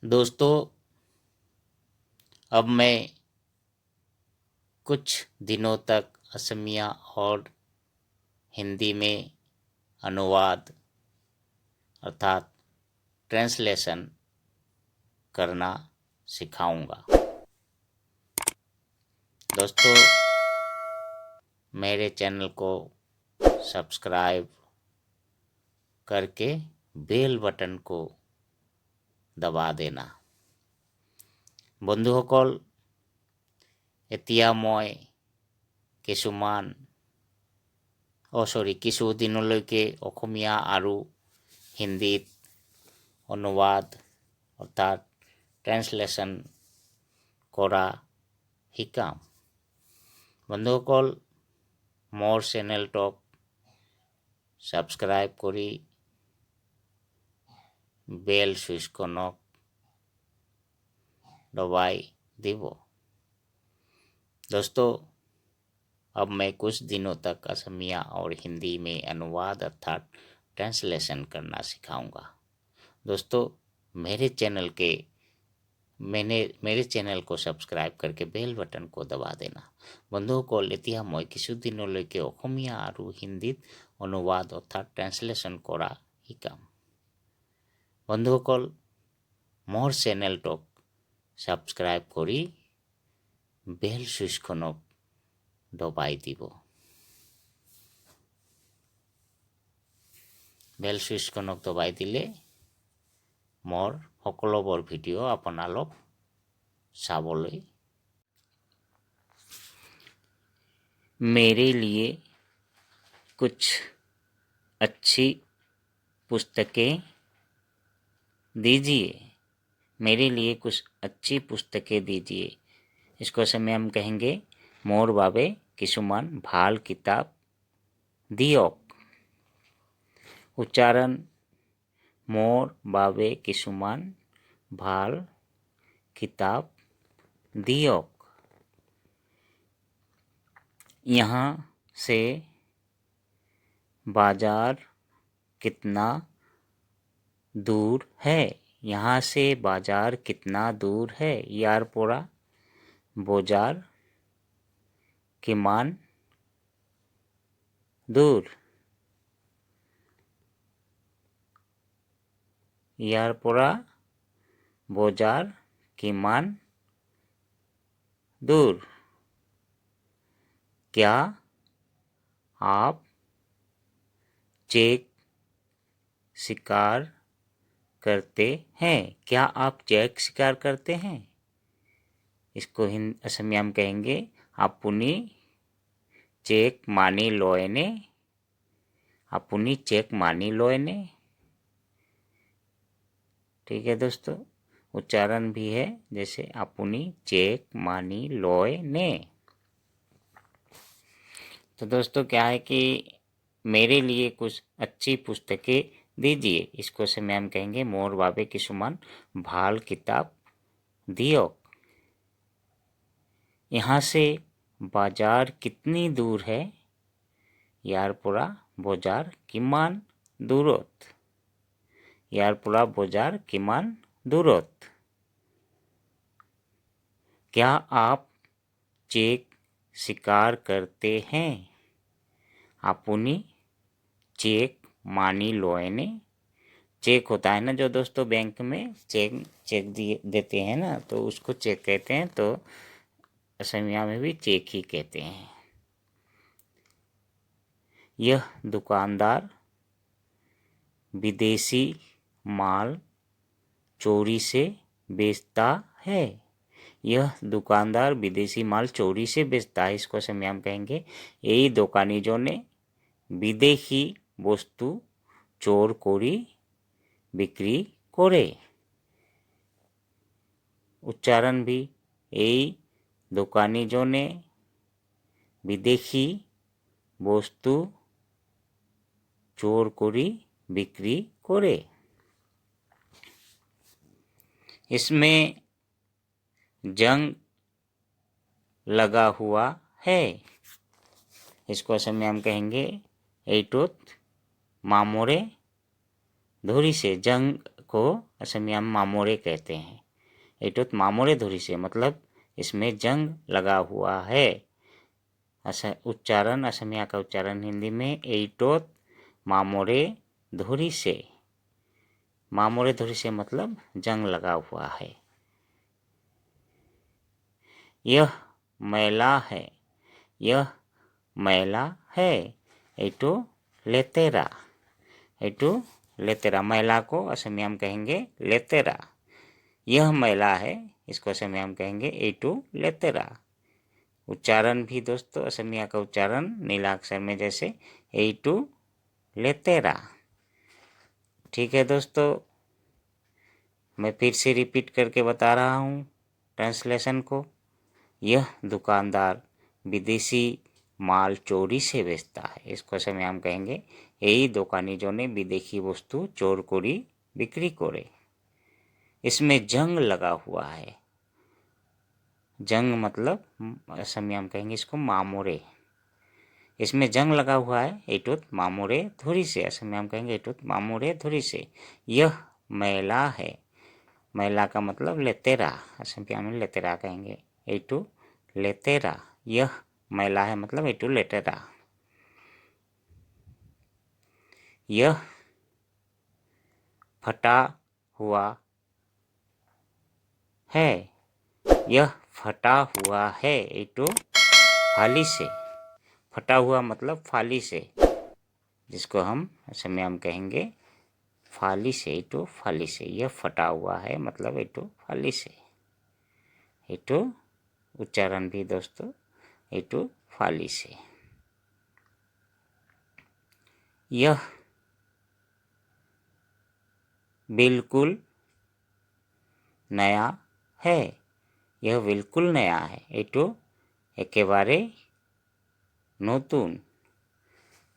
दोस्तों, अब मैं कुछ दिनों तक असमिया और हिंदी में अनुवाद अर्थात ट्रांसलेशन करना सिखाऊंगा। दोस्तों, मेरे चैनल को सब्सक्राइब करके बेल बटन को दबा देना। বন্ধুসকল, এতিয়া মই কিছুদিনলৈকে অসমীয়া আৰু হিন্দীত অনুবাদ অৰ্থাৎ ট্ৰান্সলেশ্যন কৰা শিকাম। বন্ধুসকল, মোৰ চেনেলটোক ছাবস্ক্ৰাইব কৰি बेल स्विचकनक दबाई दीबो। दोस्तों, अब मैं कुछ दिनों तक असमिया और हिंदी में अनुवाद अर्थात ट्रांसलेशन करना सिखाऊंगा। दोस्तों, मेरे चैनल को सब्सक्राइब करके बेल बटन को दबा देना। বন্ধুসকল, এতিয়া মই কিছুদিনলৈকে অসমীয়া আৰু হিন্দীত অনুবাদ অৰ্থাৎ ট্ৰান্সলেশ্যন কৰা শিকাম। বন্ধুসকল, মোৰ চেনেলটোক ছাবস্ক্ৰাইব কৰি বেল সুইচখনক দবাই দিব। বেল সুইচখনক দবাই দিলে মোৰ সকলোবোৰ ভিডিঅ' আপোনালোক চাবলৈ। मेरे लिए कुछ अच्छी पुस्तकें दीजिए। मेरे लिए कुछ अच्छी पुस्तकें दीजिए। इसको समय हम कहेंगे मोर बाबे किसुमान भाल किताब दियोक। उच्चारण मोर बाबे किसुमान भाल किताब दियोक। यहाँ से बाजार कितना दूर है? यहाँ से बाजार कितना दूर है? यार पोरा बाजार किमान दूर। यार पोरा बाजार किमान दूर। क्या आप चेक शिकार करते हैं? क्या आप चेक शिकार करते हैं? इसको असमिया में कहेंगे आपुनी चेक मानी लोयने। आपुनी चेक मानी लोयने। ठीक है दोस्तों, उच्चारण भी है जैसे आपुनी चेक मानी लोयने। तो दोस्तों, क्या है कि मेरे लिए कुछ अच्छी पुस्तकें दीजिए। इसको से मैम कहेंगे मोर बाबे किसुमान भाल किताब दियो। यहाँ से बाजार कितनी दूर है? यारपुरा बाजार किमान दूरत। यारपुरा बाजार किमान दूरत। क्या आप चेक शिकार करते हैं? आपुनी चेक मानी लोयने। चेक होता है ना जो दोस्तों बैंक में चेक देते हैं ना, तो उसको चेक कहते हैं। तो असमिया में भी चेक ही कहते हैं। यह दुकानदार विदेशी माल चोरी से बेचता है। यह दुकानदार विदेशी माल चोरी से बेचता है। इसको असमिया में कहेंगे यही दोकानीजों ने विदेशी वस्तु चोर करी बिक्री करे। उच्चारण भी यही दोकानीजों ने विदेशी वस्तु चोर करी बिक्री करे। इसमें जंग लगा हुआ है। इसको असमिया हम कहेंगे एटोत मामोरे धोरी से। जंग को असमिया में मामोरे कहते हैं। एटोत मामोरे धुरी से मतलब इसमें जंग लगा हुआ है। उच्चारण असमिया का उच्चारण हिंदी में एटोत मामोरे धुरी से। मामोरे धुरी से मतलब जंग लगा हुआ है। यह मैला है, यह मैला है। एटो लेतेरा, एटो लेतेरा। मैला को असमिया में कहेंगे लेतेरा। यह मैला है, इसको असमिया में कहेंगे एटो लेतेरा। उच्चारण भी दोस्तों असमिया का उच्चारण नीलाक्षर में जैसे एटो लेतेरा। ठीक है दोस्तों, मैं फिर से रिपीट करके बता रहा हूँ ट्रांसलेशन को। यह दुकानदार विदेशी माल चोरी से बेचता है, इसको असमिया हम कहेंगे এই দোকানি জনে विदेशी वस्तु चोर कोरी बिक्री करे। इसमें जंग लगा हुआ है। जंग मतलब असमिया में कहेंगे इसको मामोरे। इसमें जंग लगा हुआ है एटोत मामोरे धुरी से। असमिया में कहेंगे एटोत मामोरे धुरी से। यह मैला है, मैला का मतलब लेतेरा। असमिया में लेतेरा कहेंगे एटो लेतेरा। यह मैला है मतलब एटो लेतेरा। यह फटा हुआ है, यह फटा हुआ है एटो फाली से। फटा हुआ मतलब फाली से, जिसको हम असमिया में कहेंगे फाली से। एटो फाली से। यह फटा हुआ है मतलब एटो फाली से। एटो उच्चारण भी दोस्तों एटो फाली से। यह बिल्कुल नया है, यह बिल्कुल नया है एटो एकेबारे नतून।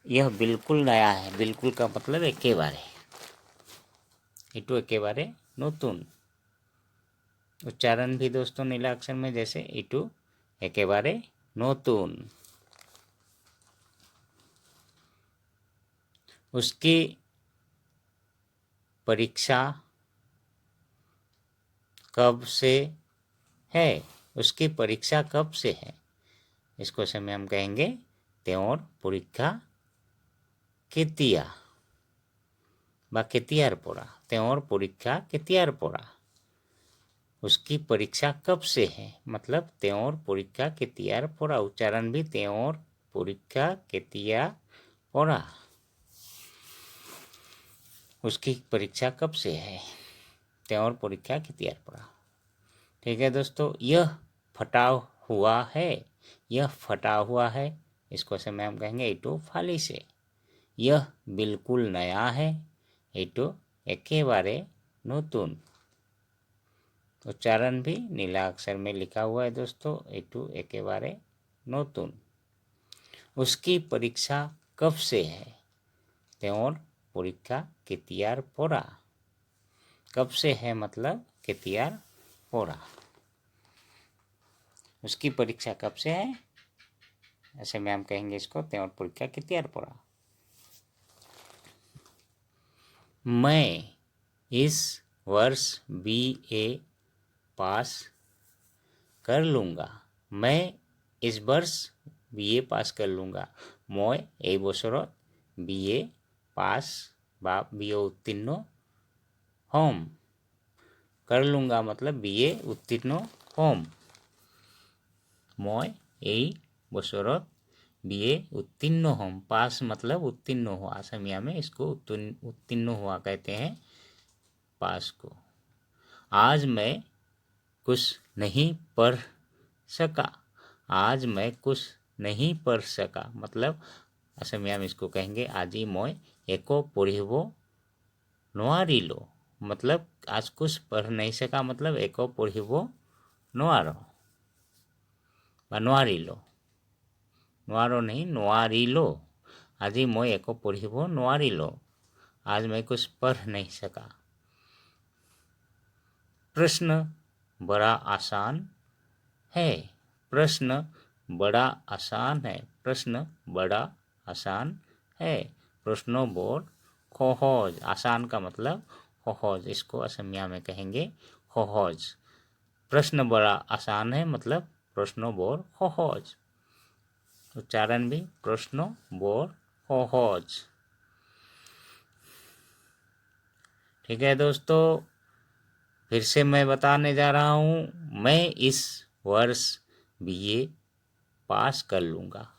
यह बिल्कुल नया है, बिल्कुल का मतलब एकेबारे। एटो एकेबारे नतून। उच्चारण भी दोस्तों नीला अक्षर में जैसे एटो एकेबारे नतून। उसकी परीक्षा कब से है, उसकी परीक्षा कब से है, इसको समय हम कहेंगे तेवर परीक्षा केतिया बा केतियार पड़ा। तेवर परीक्षा केतियार पड़ा। उसकी परीक्षा कब से है मतलब तेवर परीक्षा केतियार पड़ा। उच्चारण भी तेवर परीक्षा केतिया पड़ा। उसकी परीक्षा कब से है, तेवर परीक्षा केतियार पड़ा। ठीक है दोस्तों, यह फटा हुआ है, यह फटा हुआ है, इसको समय हम कहेंगे एटो फाली से। यह बिल्कुल नया है एटो एकेबारे नतून। उच्चारण भी नीला अक्षर में लिखा हुआ है दोस्तों एटो एकेबारे नतून। उसकी परीक्षा कब से है, तेवर परीक्षा केतियार पड़ा। कब से है मतलब केतियार पड़ा। उसकी परीक्षा कब से है, ऐसे में हम कहेंगे इसको तेवर परीक्षा केतियार पड़ा। मैं इस वर्ष BA पास कर लूँगा। मैं इस वर्ष BA पास कर लूँगा। मैं এই বছৰত BA पास বা BA उत्तीर्ण होम। कर लूँगा मतलब BA उत्तीर्ण होम। मैं এই বছৰত BA उत्तीर्ण होम। पास मतलब उत्तीर्ण हुआ। असमिया में इसको उत्तीर्ण हुआ कहते हैं पास को। आज मैं कुछ नहीं पढ़ सका। आज मैं कुछ नहीं पढ़ सका मतलब असमिया में इसको कहेंगे আজি মই एको पढ़िब নোৱাৰিলো। मतलब आज कुछ पढ़ नहीं सका मतलब एको पढ़िब নোৱাৰো বা নোৱাৰিলো। নোৱাৰো नहीं নোৱাৰিলো। আজি মই एको पढ़िब নোৱাৰিলো। आज मैं कुछ पढ़ नहीं सका। प्रश्न बड़ा आसान है। प्रश्न बड़ा आसान है। प्रश्न बड़ा आसान है। प्रश्नों बोर्ड खोज। आसान का मतलब होहज, इसको असमिया में कहेंगे होहज। प्रश्न बड़ा आसान है, मतलब प्रश्नो बोर होहज। उच्चारण भी प्रश्नो बोर होहज। ठीक है दोस्तों, फिर से मैं बताने जा रहा हूँ, मैं इस वर्ष बीए पास कर लूँगा।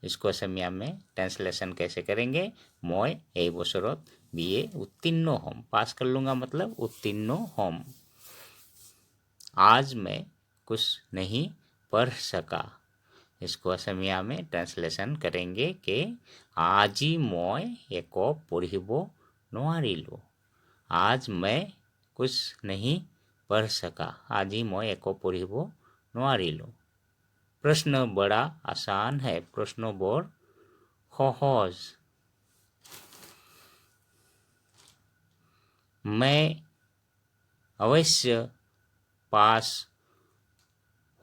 इसको असमिया में ट्रांसलेशन कैसे करेंगे? मैं এই বছৰত बीए उत्तीर्ण होम। पास कर लूँगा मतलब उत्तीर्ण होम। आज मैं कुछ नहीं पढ़ सका। इसको असमिया में ट्रांसलेशन करेंगे कि আজি মই একো পঢ়িব নোৱাৰিলোঁ। आज मैं कुछ नहीं पढ़ सका। আজি মই একো পঢ়িব নোৱাৰিলোঁ। प्रश्न बड़ा आसान है, प्रश्न বৰ সহজ। मैं अवश्य पास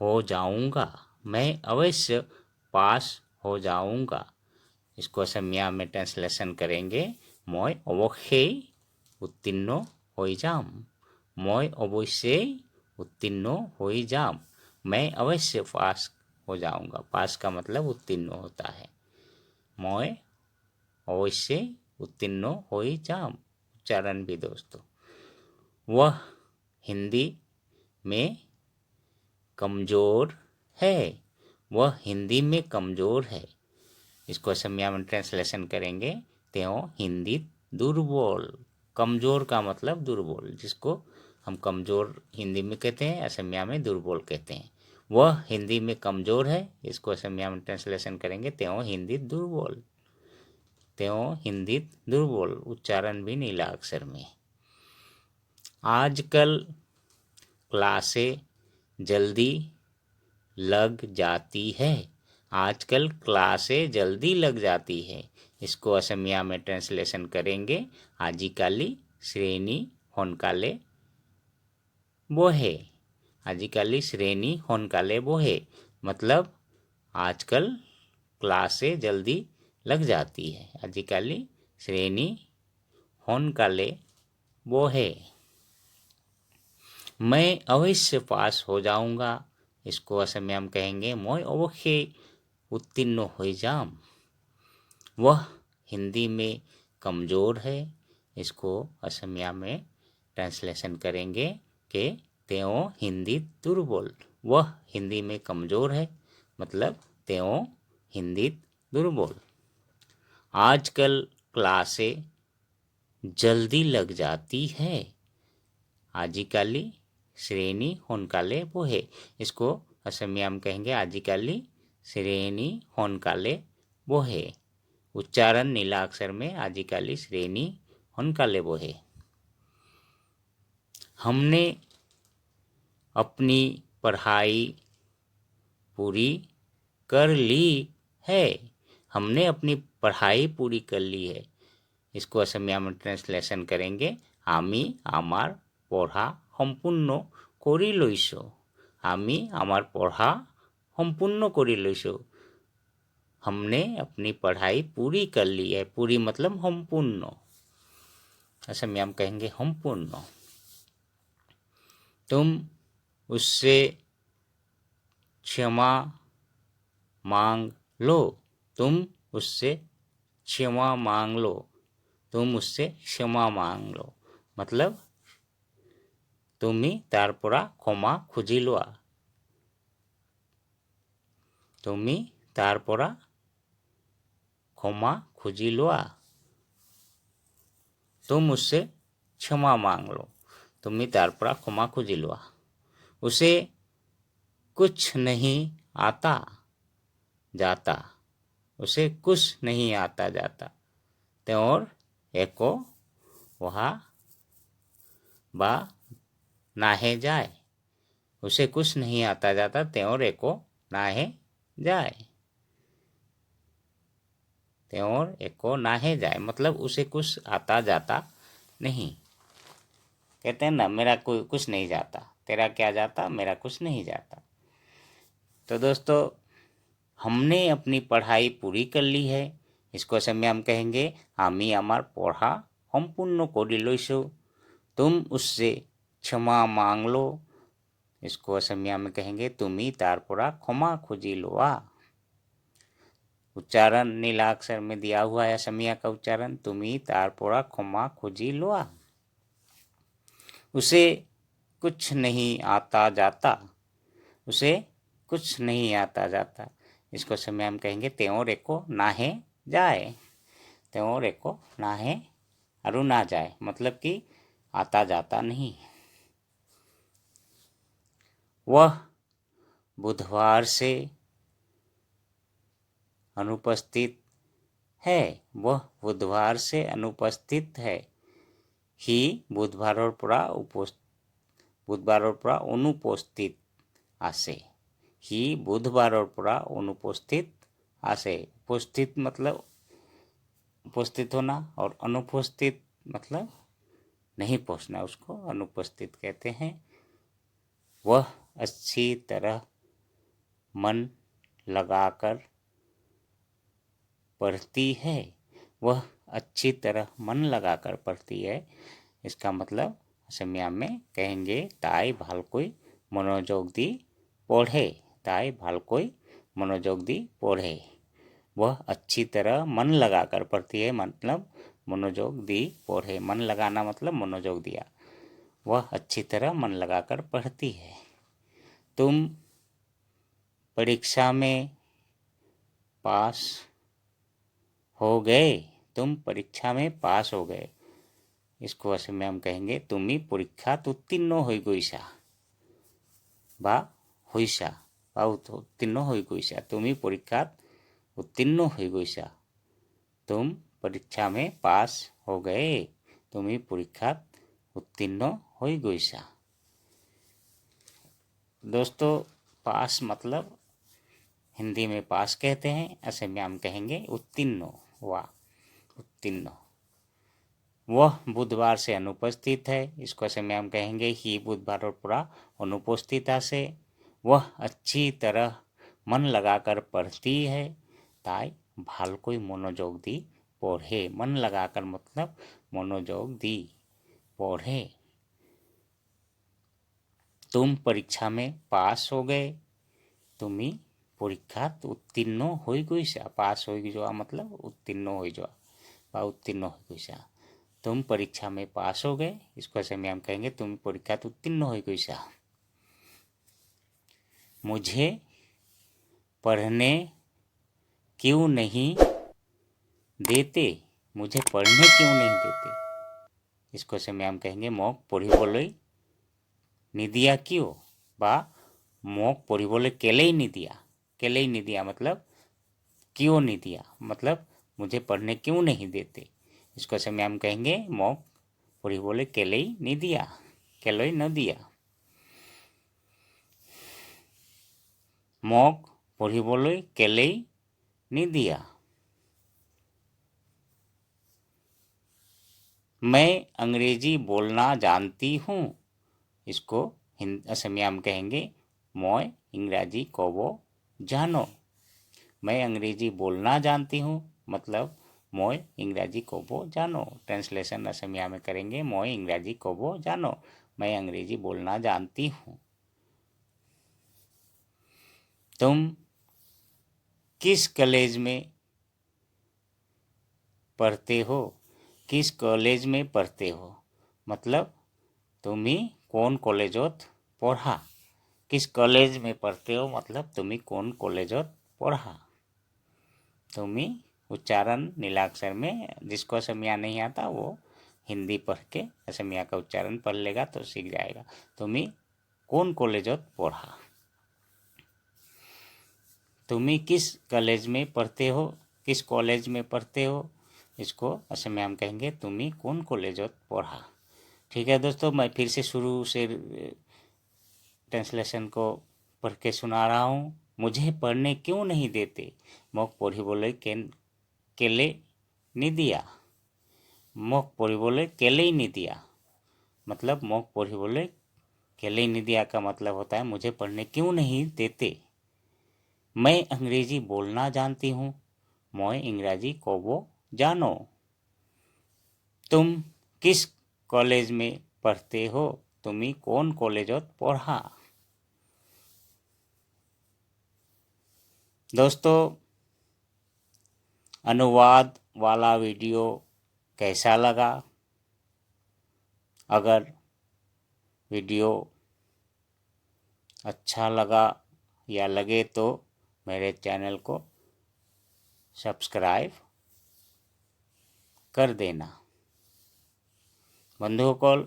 हो जाऊंगा। मैं अवश्य पास हो जाऊंगा। इसको असमिया में ट्रांसलेशन करेंगे, मैं अवश्य उत्तीर्ण हो जाम। मैं अवश्य उत्तीर्ण हो जाम। मैं अवश्य पास हो जाऊंगा। पास का मतलब उत्तीर्ण होता है। मैं अवश्य उत्तीर्ण हो जाम। उच्चारण भी दोस्तों, वह हिंदी में कमज़ोर है। वह हिंदी में कमज़ोर है। इसको असमिया में ट्रांसलेशन करेंगे, त्यों हिंदी दुर्बल। कमज़ोर का मतलब दुर्बल, जिसको हम कमज़ोर हिंदी में कहते हैं, असमिया में दुर्बल कहते हैं। वह हिंदी में कमज़ोर है। इसको असमिया में ट्रांसलेशन करेंगे, त्यों हिंदी दुर्बल। त्यों हिंदी दुर्बल। उच्चारण भी नीला अक्षर में। आजकल क्लासें जल्दी लग जाती है। आजकल क्लासें जल्दी लग जाती है। इसको असमिया में ट्रांसलेशन करेंगे, आजिकाली श्रेणी सोनकाले बोहे। आजिकाली श्रेणी सोनकाले बोहे मतलब आजकल क्लासें जल्दी लग जाती है। आजिकाली श्रेणी सोनकाले बोहे। मैं अवश्य पास हो जाऊंगा। इसको असमिया में कहेंगे, मैं अवश्य उत्तीर्ण हो जाम। वह हिंदी में कमज़ोर है। इसको असमिया में ट्रांसलेशन करेंगे कि त्यों हिंदी दुर्बल। वह हिंदी में कमज़ोर है मतलब त्यों हिंदी दुर्बल। आजकल क्लासें जल्दी लग जाती है। आजिकाली श्रेणी सोनकाले बोहे। इसको असमिया में कहेंगे, आजिकाली श्रेणी सोनकाले बोहे। उच्चारण नीला अक्षर में, आजिकाली श्रेणी सोनकाले बोहे। हमने अपनी पढ़ाई पूरी कर ली है। हमने अपनी पढ़ाई पूरी कर ली है। इसको असमिया में ट्रांसलेशन करेंगे, आमी आमार पढ़ा सम्पूर्ण करि लैছো। आमी आमार पढ़ा सम्पूर्ण करि लैছো। हमने अपनी पढ़ाई पूरी कर ली है। पूरी मतलब सम्पूर्ण। असमिया में कहेंगे सम्पूर्ण। तुम उससे क्षमा मांग लो। तुम उससे क्षमा मांग लो। तुम उससे क्षमा मांग लो मतलब তুমি তার পৰা ক্ষমা খুজি লোৱা। তুমি তাৰ পৰা ক্ষমা খুজি লোৱা। तुम उससे क्षमा मांग लो। तुम्ही तार পৰা क्षमा खुजी लोआ। उसे कुछ नहीं आता जाता। उसे कुछ नहीं आता जाता। তেওঁৰ একো অহা বা नाहे जाए। उसे कुछ नहीं आता जाता। त्योर एको नाहे जाए। त्योर एको नाहे जाए मतलब उसे कुछ आता जाता नहीं। कहते हैं ना, मेरा कोई कुछ नहीं जाता, तेरा क्या जाता, मेरा कुछ नहीं जाता। तो दोस्तों, हमने अपनी पढ़ाई पूरी कर ली है। इसको असमिया में कहेंगे, आमी आमार पढ़ा सम्पूर्ण करि लैছো। तुम उससे क्षमा मांग लो। इसको असमिया में कहेंगे तुम्ही तारपुरा क्षमा खोजी लो। उच्चारण नीलाक्षर में दिया हुआ है असमिया का उच्चारण, तुम्ही तारपुरा क्षमा खोजी लो। उसे कुछ नहीं आता जाता, उसे कुछ नहीं आता जाता। इसको असमिया में कहेंगे त्यों रेको नाहे जाए। त्यों रेको नाहे अरु ना जाए, मतलब कि आता जाता नहीं। वह बुधवार से अनुपस्थित है। वह बुधवार से अनुपस्थित है। ही बुधवार पुरा अनुपस्थित आसे। ही बुधवार पुरा अनुपस्थित आसे। उपस्थित मतलब उपस्थित होना और अनुपस्थित मतलब नहीं पहुंचना, उसको अनुपस्थित कहते हैं। वह अच्छी तरह मन लगाकर पढ़ती है। वह अच्छी तरह मन लगाकर पढ़ती है। इसका मतलब असमिया में कहेंगे ताई भालकोई मनोयोग दी पढ़े। ताई भालकोई मनोयोग दी पढ़े। वह अच्छी तरह मन लगाकर पढ़ती है, मतलब मनोयोग दी पढ़े। मन लगाना मतलब मनोयोग दिया। वह अच्छी तरह मन लगाकर पढ़ती है। तुम परीक्षा में पास हो गए। तुम परीक्षा में पास हो गए। इसको असमिया में कहेंगे तुम्ही परीक्षात उत्तीर्ण हो गईसा बा हुईसा बा उत्तीर्ण हो गईसा। तुम्ही परीक्षात उत्तीर्ण हो गईसा। तुम परीक्षा में पास हो गए। तुम्ही परीक्षात उत्तीर्ण हो गईसा। दोस्तों, पास मतलब हिंदी में पास कहते हैं, असमिया में कहेंगे उत्तीर्ण हुआ, उत्तीर्ण। वह बुधवार से अनुपस्थित है। इसको असमिया में कहेंगे ही बुधवार पुरा अनुपस्थित से। वह अच्छी तरह मन लगाकर पढ़ती है। ताई भालकोई मनोयोग दी पढ़े। मन लगाकर मतलब मनोयोग दी पढ़े। तुम परीक्षा में पास हो गए। तुम्ही परीक्षात उत्तीर्ण हो गईसा। पास हो जो मतलब उत्तीर्ण हो जो उत्तीर्ण हो गईसा। तुम परीक्षा में पास हो गए। इसको असमिया में कहेंगे तुम परीक्षात उत्तीर्ण हो गईसा। मुझे पढ़ने क्यों नहीं देते। मुझे पढ़ने क्यों नहीं देते। इसको असमिया में कहेंगे मक पढ़िबोलै निदिया क्यों बा मक पढ़िबोलै केलेई निदिया। केलेई निदिया मतलब क्यों नहीं दिया, मतलब मुझे पढ़ने क्यों नहीं देते। इसको असमिया में कहेंगे मक पढ़िबोलै केलेई नहीं दिया, केलोई न दिया। मक पढ़िबोलै केलेई नहीं दिया। मैं अंग्रेजी बोलना जानती हूँ। इसको असमिया में कहेंगे मैं इंग्राजी कबो जानो। मैं अंग्रेजी बोलना जानती हूँ मतलब मैं इंग्राजी कबो जानो। ट्रांसलेशन असमिया में करेंगे मैं इंग्राजी कबो जानो। मैं अंग्रेजी बोलना जानती हूँ। तुम किस कॉलेज में पढ़ते हो। किस कॉलेज में पढ़ते हो मतलब तुम्ही कौन कॉलेजोत पढ़ा। किस कॉलेज में पढ़ते हो मतलब तुम्ही कौन कॉलेजोत पढ़ा। तुम्ही उच्चारण नीलाक्षर में, जिसको असमिया नहीं आता वो हिंदी पढ़ के असमिया का उच्चारण पढ़ लेगा तो सीख जाएगा। तुम्ही कौन कॉलेजोत पढ़ा। तुम्ही किस कॉलेज में पढ़ते हो। किस कॉलेज में पढ़ते हो। इसको असमिया में कहेंगे तुम्ही कौन कॉलेजोत पढ़ा। ठीक है दोस्तों, मैं फिर से शुरू से ट्रांसलेशन को पढ़ के सुना रहा हूँ। मुझे पढ़ने क्यों नहीं देते। मक पढ़िबोलै केले नहीं दिया। मक पढ़िबोलै केले ही नहीं दिया मतलब मक पढ़िबोलै केले नहीं दिया का मतलब होता है मुझे पढ़ने क्यों नहीं देते। मैं अंग्रेजी बोलना जानती हूँ। मैं इंग्राजी कबो जानो। तुम किस कॉलेज में पढ़ते हो तुमी कोन कॉलेजत पढ़ा। दोस्तों अनुवाद वाला वीडियो कैसा लगा? अगर वीडियो अच्छा लगा या लगे तो मेरे चैनल को सब्सक्राइब कर देना। বন্ধুসকল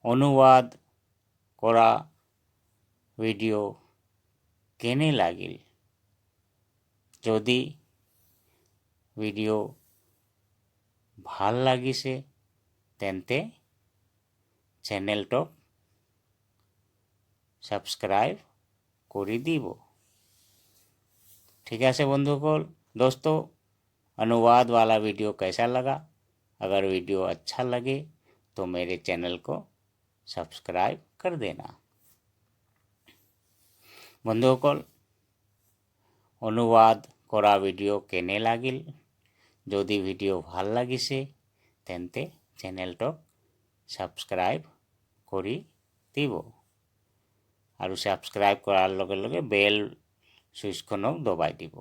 অনুবাদ কৰা ভিডিঅ' কেনে লাগিল? যদি ভিডিঅ' ভাল লাগিছে তেন্তে চেনেলটোক सब्सक्राइब कर দিব। ठीक है बंधुসকল, दोस्तों अनुवाद वाला वीडियो कैसा लगा? अगर वीडियो अच्छा लगे तो मेरे चैनल को सब्सक्राइब कर देना। बंधुসকল अनुवाद करा वीडियो केने लागिल? যদি ভিডিও ভাল লাগিছে তেন্তে চেনেলটোক সাবস্ক্রাইব কৰি দিব আৰু সাবস্ক্রাইব কৰাৰ লগে লগে বেল সুইচখনক দবাই দিব।